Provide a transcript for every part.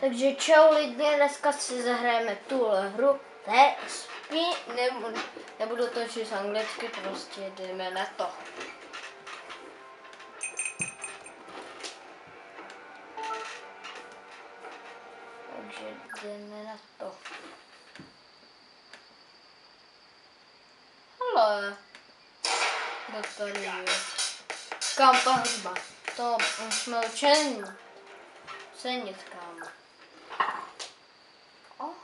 Takže čau lidi, dneska si zahrajeme tuhle hru. Ne, nebudu točit anglicky, prostě jdeme na to. Takže jdeme na to. Hele. Kdo tady je? Kam ta hudba? To jsme učení. Cenit, kámo. Oh.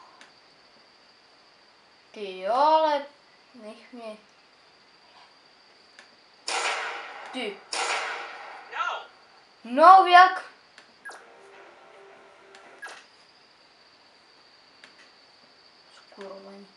Ty jo, ale nech mě. Ty. No, jak? Skurvený.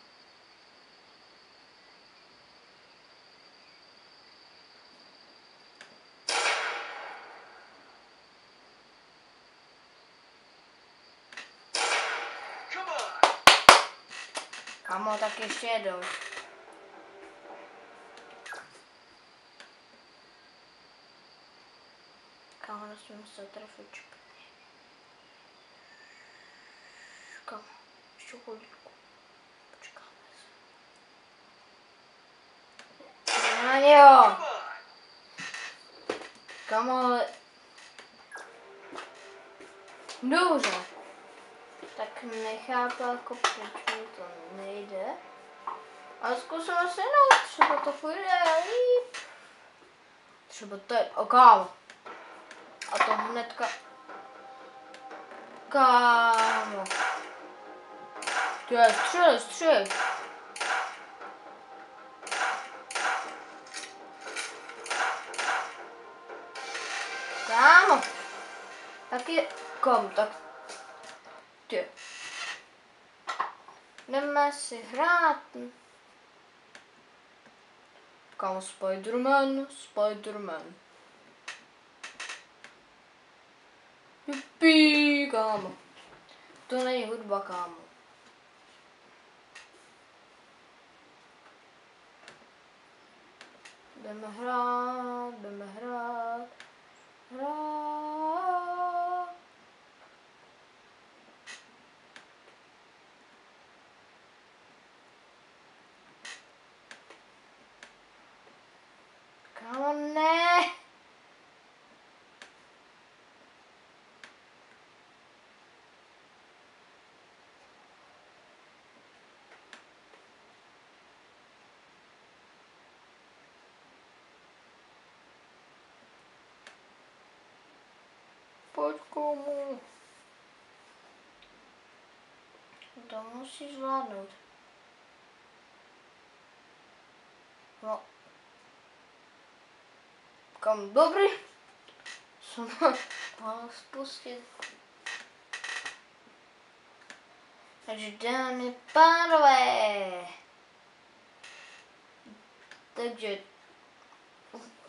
Kamo, tak ještě jedou. Kamo, nesmím se trefit špatně. Kamo, ještě chvíličku. Počkáme se. No jo. Kamo, ale... Dobře. Tak nechápu, jako proč mi to nejde. Ale zkusím asi jinou, třeba to půjde líp. Třeba teď, kámo. A to hnedka. Kámo. To je střel. Kámo. Tak je, tak. Ty. Jdeme si hrát. Kámo, Spiderman. Juppí, kámo. To není hudba, kámo. Jdeme hrát. Kámo, ne. Pojď komu. To musíš zvládnout. No. Kam dobrý? Jsem mohl spustit. Takže dámy a pánové. Takže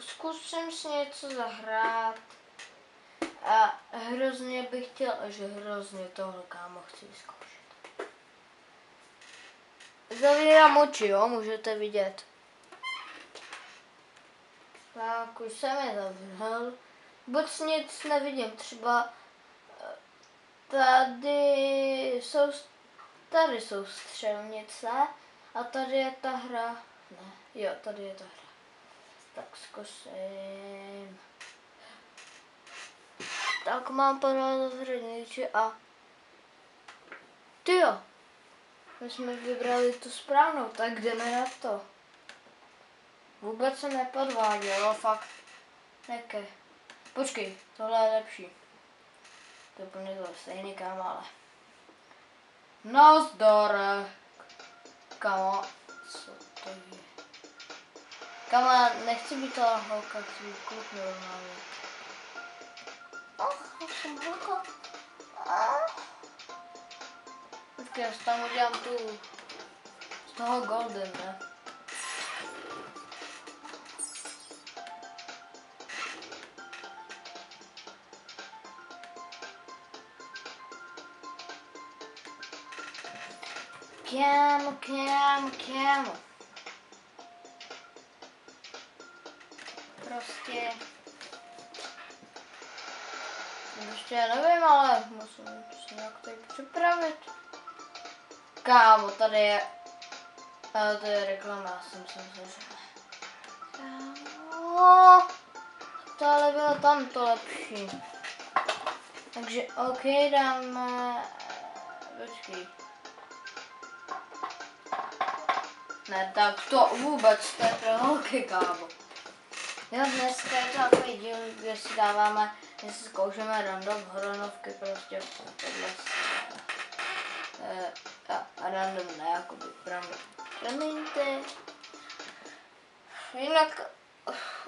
zkusím si něco zahrát. A hrozně bych chtěl, že hrozně tohle, kámo, chci vyzkoušet. Zavírám oči, jo, můžete vidět. Tak už jsem je zavřel. Vůbec nic nevidím, třeba tady jsou střelnice a tady je ta hra. Ne, jo, tady je ta hra. Tak zkusím. Tak mám pořád zavřený a tyjo, my jsme vybrali tu správnou, tak jdeme na to. Vůbec se nepodvádělo, fakt. Neke. Počkej, tohle je lepší. To je úplně to stejný, kámo, ale. Nazdar. Kámo, co to je? Kámo, nechci být ta holka, chci být kluk normálně. Já jsem holka. Počkej, já tam udělám tu z toho golden, ne? Kámo. Prostě nevím, ale musím Jak to připravit? Kámo, tady je... to je reklama, já jsem si myslel, že... Kámo, to ale bylo tam to lepší. Takže OK, dáme... Počkej. Ne, tak to vůbec, to je pro holky, kámo. Jo, dneska je to takový díl, kde si dáváme, že si zkoušeme random horonovky, prostě tohle random ne, jakoby random. Promiňte. Jinak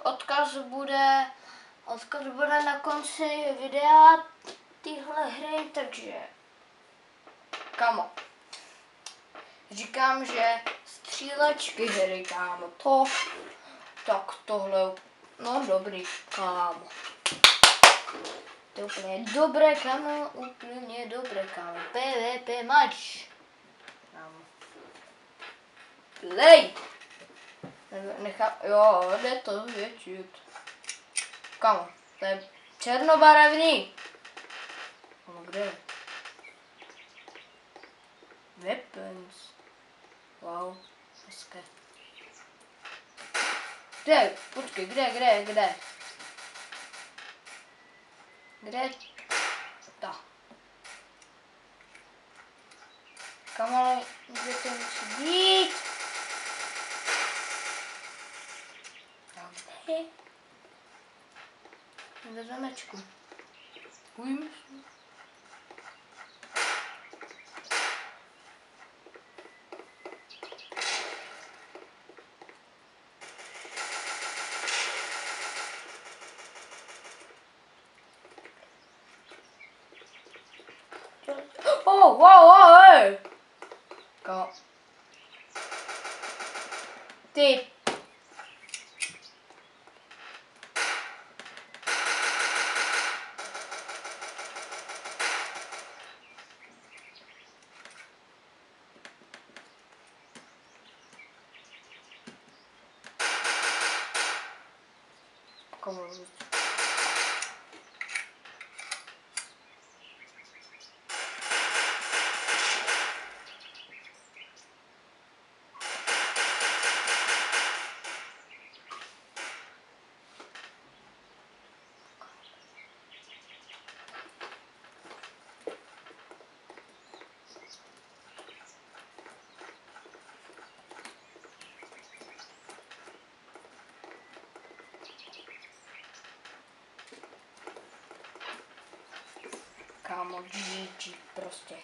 odkaz bude na konci videa téhle hry, takže kamo. Říkám, že střílečky hry, kámo, tak tohle, no dobrý, kámo. To je úplně dobré, kámo, úplně dobré, kámo. PvP match. Kámo. Play. Jo, jde to zvětšit. Kámo, to je černobarevný. No kde je? Weapons. Wow, hezké. Kde? Počkej, kde? Kde? Ta. Kam ale, kde to musí být? Kde? Ve zamečku. Ujím se. Oh, wow, hey! Go. Ty. Come on. Kámo, GG prostě.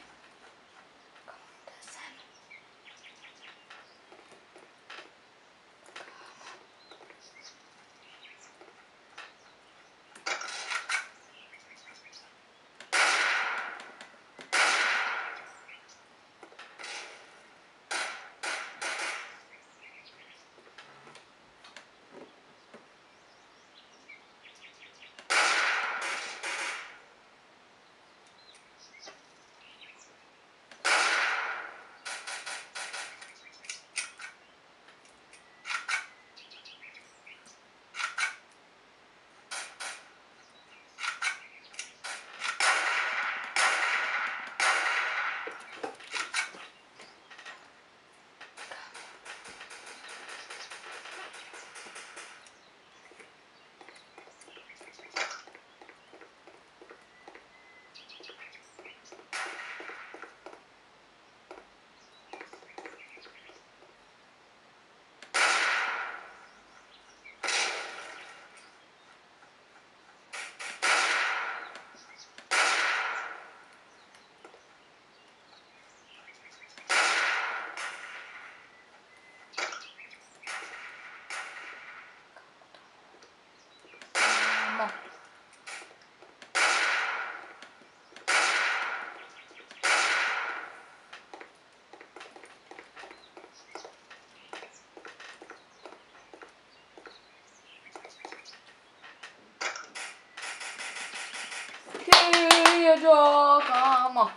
Kámo.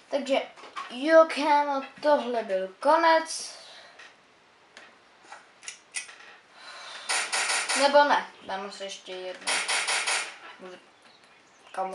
Takže jo, kámo, tohle byl konec. Nebo ne, dáme se ještě jednou. Kam